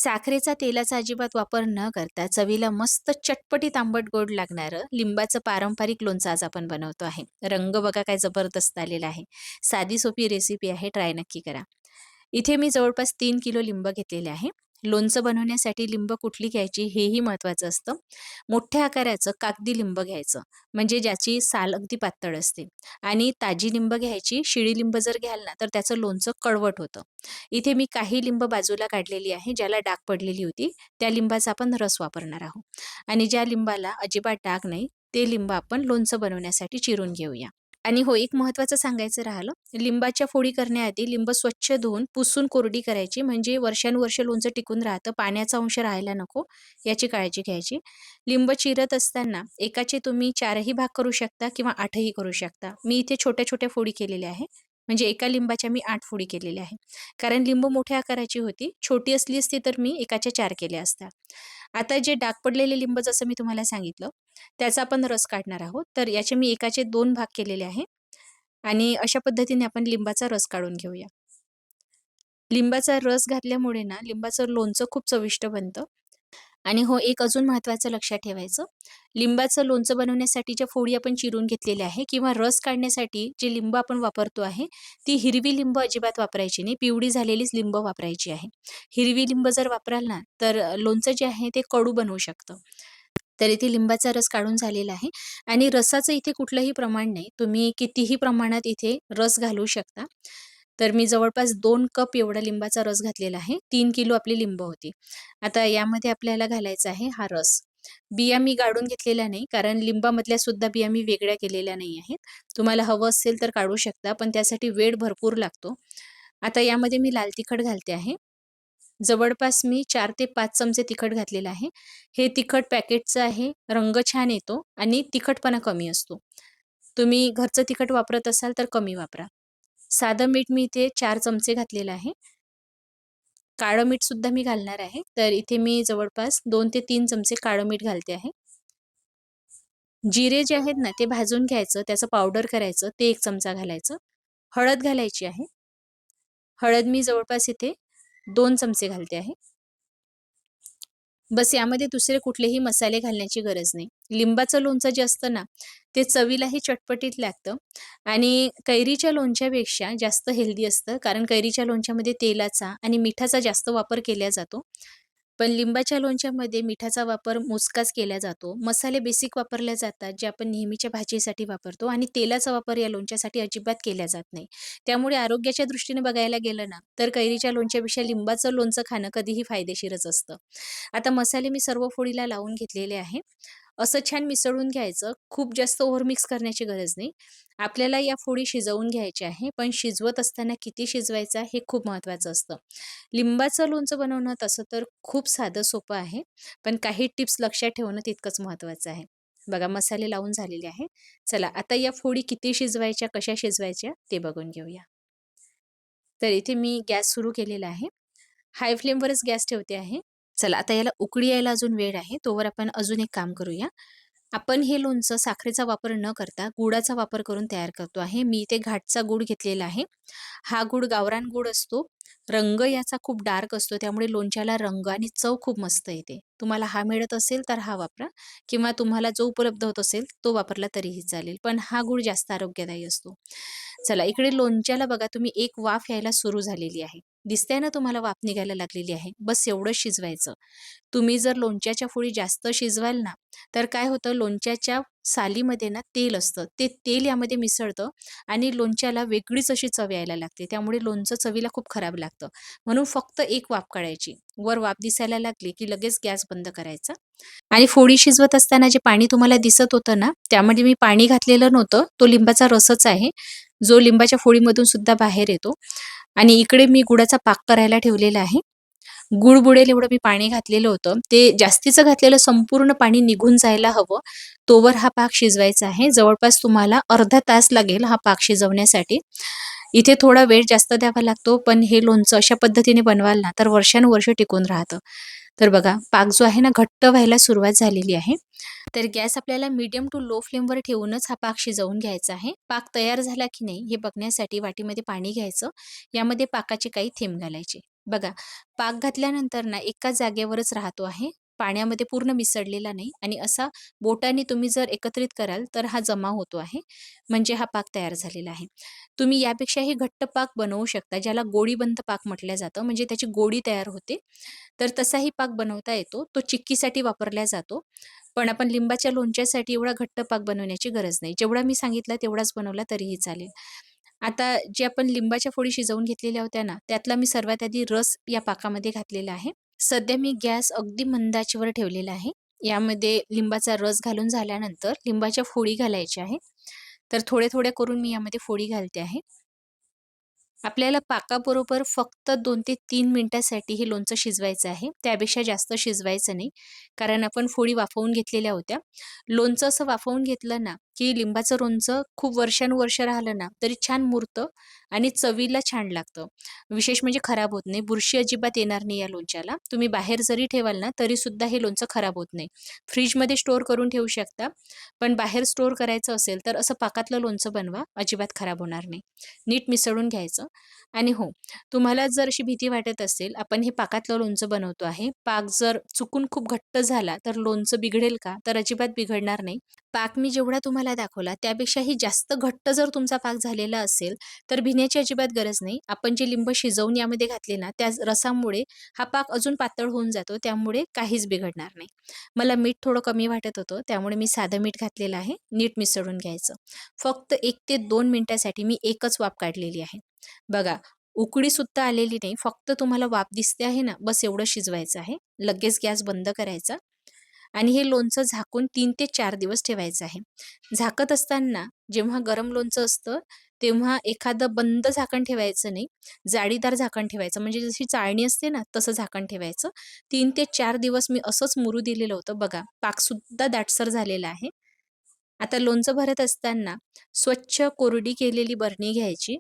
साखरेचा, तेलाचा अजिबात वापर न करता चवीला मस्त चटपटीत आंबट गोड लागणारं लिंबाचं पारंपरिक लोणचं आज आपण बनवतो आहे. रंग बघा काय जबरदस्त आलेला आहे. साधी सोपी रेसिपी आहे, ट्राय नक्की करा. इथे मी जवळपास 3 किलो लिंब घेतलेले आहे. लोणचं बनवण्यासाठी लिंब कुठली घ्यायची हेही महत्त्वाचं असतं. मोठ्या आकाराचं कागदी लिंब घ्यायचं, म्हणजे ज्याची साल अगदी पातळ असते आणि ताजी लिंब घ्यायची. शिळी लिंब जर घ्याल ना, तर त्याचं लोणचं कडवट होतं. इथे मी काही लिंब बाजूला काढलेली आहे, ज्याला डाग पडलेली होती. त्या लिंबाचा आपण रस वापरणार आहोत आणि ज्या लिंबाला अजिबात डाग नाही, ते लिंब आपण लोणचं बनवण्यासाठी चिरून घेऊया. आणि हो, एक महत्त्वाचं सांगायचं राहिलं, लिंबाच्या फोडी करण्याआधी लिंब स्वच्छ धुवून, पुसून कोरडी करायची, म्हणजे वर्षानुवर्ष लोणचं टिकून राहतं, पाण्याचा अंश राहायला नको, याची काळजी घ्यायची. लिंब चिरत असताना एकाचे तुम्ही 4ही भाग करू शकता किंवा 8ही करू शकता. मी इथे छोट्या-छोट्या फोडी केलेल्या आहे, म्हणजे एका लिंबाच्या मी 8 फोडी केलेल्या आहे. कारण लिंब मोठ्या आकाराची होती, छोटी असली असती तर मी एकाच्या 4 केल्या असत्या. आता जे डाग पडलेले लिंब जसं मी तुम्हाला सांगितलं, त्याचा आपण रस काढणार आहोत. तर याचे मी एकाचे 2 भाग केलेले आहे आणि अशा पद्धतीने आपण लिंबाचा रस काढून घेऊया. लिंबाचा रस घातल्यामुळे ना, लिंबाचं लोणचं खूप चविष्ट बनतं. आणि हो, एक अजून महत्त्वाचं लक्षात ठेवायचं, लिंबाचं लोणचं बनवण्यासाठी ज्या फोडी आपण चिरून घेतलेल्या आहे किंवा रस काढण्यासाठी जे लिंब आपण वापरतो आहे, ती हिरवी लिंब अजिबात वापरायची नाही, पिवळी झालेलीच लिंब वापरायची आहे. हिरवी लिंब जर वापराल ना, तर लोणचं जे आहे ते कडू बनवू शकतं. तर इथे लिंबाचा रस काढून झालेला आहे आणि रसाचं इथे कुठलंही प्रमाण नाही. तुम्ही कितीही प्रमाणात इथे रस घालू शकता. तर मी जवळपास 2 कप एवढा लिंबाचा रस घातलेला आहे. 3 किलो आपली लिंब होती. आता यामध्ये आपल्याला घालायचा आहे हा रस. बिया मी गाळून घेतलेल्या नाही, कारण लिंबामधल्या सुद्धा बिया मी वेगळ्या केलेल्या नाही आहेत. तुम्हाला हवं असेल तर काढू शकता, पण त्यासाठी वेळ भरपूर लागतो. आता यामध्ये मी लाल तिखट घालते आहे. जवळपास मी 4 ते 5 चमचे तिखट घातलेलं आहे. हे तिखट पॅकेटचं आहे, रंग छान येतो आणि तिखटपणा कमी असतो. तुम्ही घरचं तिखट वापरत असाल तर कमी वापरा. साधं मीठ मी इथे 4 चमचे घातलेलं आहे. काळं मीठ सुद्धा मी घालणार आहे. तर इथे मी जवळपास 2 ते 3 चमचे काळं मीठ घालते आहे. जिरे जे आहेत ना, ते भाजून घ्यायचं, त्याचं पावडर करायचं, ते 1 चमचा घालायचं. हळद घालायची आहे. हळद मी जवळपास इथे 2 चमचे घालते आहे. बस यामध्ये दुसरे कुठलेही मसाले घालण्याची गरज नाही. लिंबाचं लोणचं जे असतं ना, ते चवीलाही चटपटीत लागतं आणि कैरीच्या लोणच्यापेक्षा जास्त हेल्दी असतं. कारण कैरीच्या लोणच्यामध्ये तेलाचा आणि मिठाचा जास्त वापर केला जातो. पण लिंबाच्या लोणच्यामध्ये मिठाचा वापर मोजकाच केला जातो. मसाले बेसिक वापरले जातात, जे आपण नेहमीच्या भाजीसाठी वापरतो आणि तेलाचा वापर या लोणच्यासाठी अजिबात केला जात नाही. त्यामुळे आरोग्याच्या दृष्टीने बघायला गेलं ना, तर कैरीच्या लोणच्यापेक्षा लिंबाचं लोणचं खाणं कधीही फायदेशीरच असतं. आता मसाले मी सर्व फोडीला लावून घेतलेले आहे. असं छान मिसळून घ्यायचं. खूप जास्त ओव्हर मिक्स करण्याची गरज नाही. आपल्याला या फोडी शिजवून घ्यायच्या आहे, पण शिजवत असताना किती शिजवायचा हे खूप महत्त्वाचं असतं. लिंबाचं लोणचं बनवणं तसं तर खूप साधं सोपं आहे, पण काही टिप्स लक्षात ठेवणं तितकंच महत्त्वाचं आहे. बघा मसाले लावून झालेले आहे. चला आता या फोडी किती शिजवायच्या, कशा शिजवायच्या ते बघून घेऊया. तर इथे मी गॅस सुरू केलेला आहे. हाय फ्लेमवरच गॅस ठेवते आहे. चला आता याला उकळी यायला अजून वेळ आहे. तोवर आपण अजून एक काम करूया. आपण हे लोणचं साखरेचा वापर न करता गुळाचा वापर करून तयार करतो आहे. मी इथे घाटचा गूळ घेतलेला आहे. हा गूळ गावरान गूळ असतो. रंग याचा खूप डार्क असतो. त्यामुळे लोणच्याला रंग आणि चव खूप मस्त येते. तुम्हाला हा मिळत असेल तर हा वापरा किंवा तुम्हाला जो उपलब्ध होत असेल तो वापरला तरीही चालेल. पण हा गूळ जास्त आरोग्यदायी असतो. चला इकडे लोणच्याला बघा तुम्ही एक वाफ यायला सुरू झालेली आहे. दिसतंय ना तुम्हाला वाफ निघायला लागलेली आहे. बस एवढंच शिजवायचं. तुम्ही जर लोणच्याच्या फोडी जास्त शिजवाल ना, तर काय होतं लोणच्याच्या सालीमध्ये ना तेल असतं. ते तेल यामध्ये मिसळतं आणि लोणच्याला वेगळीच अशी चव यायला लागते. त्यामुळे लोणचं चवीला खूप खराब लागतं. म्हणून फक्त एक वाफ काढायची. वर वाफ दिसायला लागली, की लगेच गॅस बंद करायचा आणि फोडी शिजवत असताना जे पाणी तुम्हाला दिसत होतं ना, त्यामध्ये मी पाणी घातलेलं नव्हतं. तो लिंबाचा रसच आहे, जो लिंबाच्या फोडीमधून सुद्धा बाहेर येतो आणि इकडे मी गुळाचा पाक करायला ठेवलेला आहे. गूळ बुडेल एवढं मी पाणी घातलेलं होतं. ते जास्तीचं घातलेलं संपूर्ण पाणी निघून जायला हवं, तोवर हा पाक शिजवायचा आहे. जवळपास तुम्हाला अर्धा तास लागेल हा पाक शिजवण्यासाठी. इथे थोडा वेळ जास्त द्यावा लागतो, पण हे लोणचं अशा पद्धतीने बनवाल ना, तर वर्षानुवर्ष टिकून राहतं. तर बघा, पाक जो आहे ना, घट्ट व्हायला सुरुवात झालेली आहे. तर गॅस आपल्याला मीडियम टू लो फ्लेमवर ठेवूनच हा पाक शिजवून घ्यायचा आहे. पाक तयार झाला की नाही हे बघण्यासाठी वाटीमध्ये पाणी घ्यायचं. यामध्ये पाकाचे काही थेंब घालायचे. बघा, पाक घातल्यानंतर ना एका जागेवरच राहतो आहे. पाण्यामध्ये पूर्ण मिसळलेला नाही आणि असा बोटाने तुम्ही जर एकत्रित कराल, तर हा जमा होतो आहे. म्हणजे हा पाक तयार झालेला आहे. तुम्ही यापेक्षाही घट्ट पाक बनवू शकता, ज्याला गोडीबंद पाक म्हटलं जातं. म्हणजे त्याची गोडी तयार होते. तर तसाही पाक बनवता येतो. तो चिक्कीसाठी वापरला जातो. पण आपण लिंबाच्या लोणच्यासाठी एवढा घट्ट पाक बनवण्याची गरज नाही. जेवढा मी सांगितला तेवढाच बनवला तरीही चालेल. आता जे आपण लिंबाच्या फोडी शिजवून घेतलेल्या होत्या ना, त्यातला मी सर्वात आधी रस या पाकामध्ये घातलेला आहे. सध्या मी गॅस अगदी मंद आचेवर ठेवलेला आहे. यामध्ये लिंबाचा रस घालून झाल्यानंतर लिंबाच्या फोडी घालायच्या आहे. तर थोड्या-थोड्या करून मी यामध्ये फोडी घालते आहे. आपल्याला पाकाबरोबर फक्त 2 ते 3 मिनिटासाठी हे लोणचं शिजवायचं आहे. त्यापेक्षा जास्त शिजवायचं नाही. कारण आपण फोडी वाफवून घेतलेल्या होत्या. लोणचं असं वाफवून घेतलं ना, की लिंबाचं लोणचं खूप वर्षानुवर्ष राहिलं ना, तरी छान मुरतं आणि चवीला छान लागतं. विशेष म्हणजे खराब होत नाही. बुरशी अजिबात येणार नाही या लोणच्याला. तुम्ही बाहेर जरी ठेवाल ना, तरीसुद्धा हे लोणचं खराब होत नाही. फ्रिजमध्ये स्टोअर करून ठेवू शकता. पण बाहेर स्टोअर करायचं असेल, तर असं पाकातलं लोणचं बनवा. अजिबात खराब होणार नाही. नीट मिसळून घ्यायचं आणि हो, तुम्हाला जर अशी भीती वाटत असेल, आपण हे पाकातलं लोणचं बनवतो आहे. पाक जर चुकून खूप घट्ट झाला, तर लोणचं बिघडेल का? तर अजिबात बिघडणार नाही. पाक मी जेवढा तुम्हाला दाखवला, त्यापेक्षाही जास्त घट्ट जर तुमचा पाक झालेला असेल, तर भिण्याची अजिबात गरज नाही. आपण जे लिंब शिजवून यामध्ये घातले ना, त्या रसामुळे हा पाक अजून पातळ होऊन जातो. त्यामुळे काहीच बिघडणार नाही. मला मीठ थोडं कमी वाटत होतं, त्यामुळे मी साधं मीठ घातलेलं आहे. नीट मिसळून घ्यायचं. फक्त 1 ते 2 मिनिटासाठी मी एकच वाफ काढलेली आहे. बघा, उकळीसुद्धा आलेली नाही. फक्त तुम्हाला वाफ दिसते आहे ना, बस एवढं शिजवायचं आहे. लगेच गॅस बंद करायचा आणि हे लोणचं झाकून 3 ते 4 दिवस ठेवायचं आहे. झाकत असताना जेव्हा गरम लोणचं असतं, तेव्हा एखादं बंद झाकण ठेवायचं नाही. जाळीदार झाकण ठेवायचं. म्हणजे जशी चाळणी असते ना, तसं झाकण ठेवायचं. 3 ते 4 दिवस मी असंच मुरू दिलेलं होतं. बघा, पाकसुद्धा दाटसर झालेला आहे. आता लोणचं भरत असताना स्वच्छ कोरडी केलेली बरणी घ्यायची.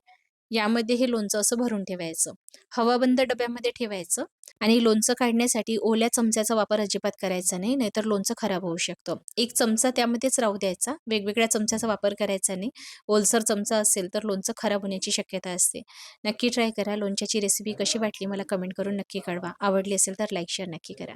यामध्ये हे लोणचं असं भरून ठेवायचं. हवाबंद डब्यामध्ये ठेवायचं आणि लोणचं काढण्यासाठी ओल्या चमच्याचा वापर अजिबात करायचा नाही, नाहीतर लोणचं खराब होऊ शकतं. 1 चमचा त्यामध्येच राहू द्यायचा. वेगवेगळ्या चमच्याचा वापर करायचा नाही. ओलसर चमचा असेल तर लोणचं खराब होण्याची शक्यता असते. नक्की ट्राय करा. लोणच्याची रेसिपी कशी वाटली मला कमेंट करून नक्की कळवा. आवडली असेल तर लाईक, शेअर नक्की करा.